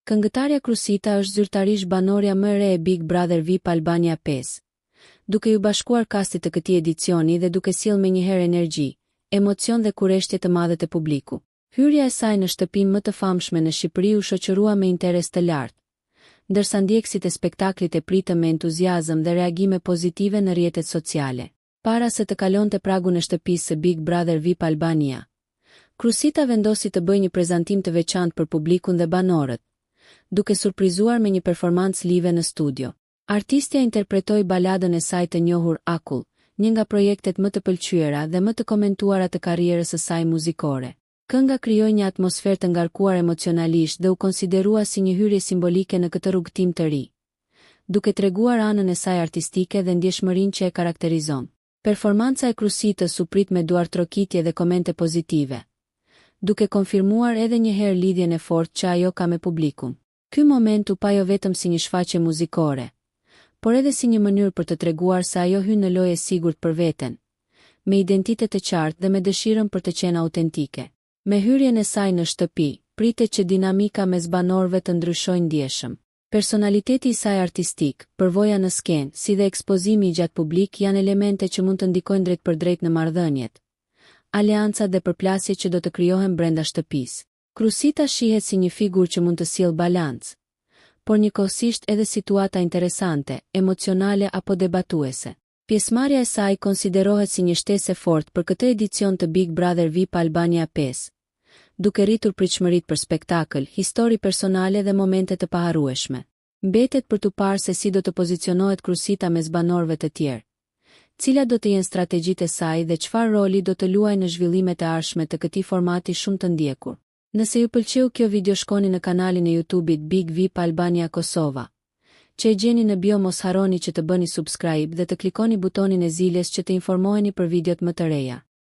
Këngëtarja Krusita është zyrtarisht banorja më e re e Big Brother VIP Albania 5, duke ju bashkuar kastit të këtij edicioni dhe duke sjellë menjëherë energji, emocion dhe kurreshtje të madhe të publiku. Hyrja e saj në shtëpinë më të famshme në Shqipëri u shoqërua me interes të lartë, ndërsa ndjekësit e spektaklit e pritën me entuziazëm dhe reagime pozitive në rrjetet sociale. Para se të kalonte pragun e shtëpisë së Big Brother VIP Albania, Krusita vendosi të bëjë një prezantim të veçantë për publikun dhe banorët, duke surprizuar me një performancë live në studio. Artistja interpretoi baladën e saj të njohur Akull, një nga projektet më të pëlqyera dhe më të komentuara të karrierës së saj muzikore. Kënga krijoi një atmosferë të ngarkuar emocionalisht dhe u konsiderua si një hyrje simbolike në këtë rrugëtim të ri, duke treguar anën e saj artistike dhe ndjeshmërinë që e karakterizon. Performanca e Krusitës u prit me duartrokitje dhe komente pozitive, duke konfirmuar edhe një herë lidhjen e fortë që ajo ka me publikun. Ky moment u pa jo vetëm si një shfaqje muzikore, por edhe si një mënyrë për të treguar se ajo hyn në lojë e sigurt për veten, me identitet të qartë dhe me dëshirën për të qenë autentike. Me hyrjen e saj në shtëpi, pritet që dinamika mes banorëve të ndryshojë ndjeshëm. Personaliteti i saj artistik, përvoja në skenë, si dhe ekspozimi i gjatë publik janë elemente që mund të ndikojnë drejt për drejt në marrëdhëniet, aleancat dhe përplasjet që do të krijohen brenda shtëpisë. Krusita shihet si një figurë që mund të sjellë balancë, por njëkohësisht edhe situata interesante, emocionale apo debatuese. Pjesëmarrja e saj konsiderohet si një shtesë e fortë për këtë edicion të Big Brother VIP Albania 5, duke rritur pritshmëritë për spektakël, histori personale dhe momente të paharrueshme. Mbetet për tu parë se si do të pozicionohet Krusita mes banorëve të tjerë, cilat do të jenë strategjitë e saj dhe çfarë roli do të luajë në zhvillimet e ardhshme të këtij formati shumë të ndjekur. Nëse ju pëlqeu kjo video, shkoni në kanalin e YouTube-it Big VIP Albania Kosova, që e gjeni në bio. Mos harroni që të bëni subscribe dhe të klikoni butonin e ziljes që të informoheni për videot më të reja.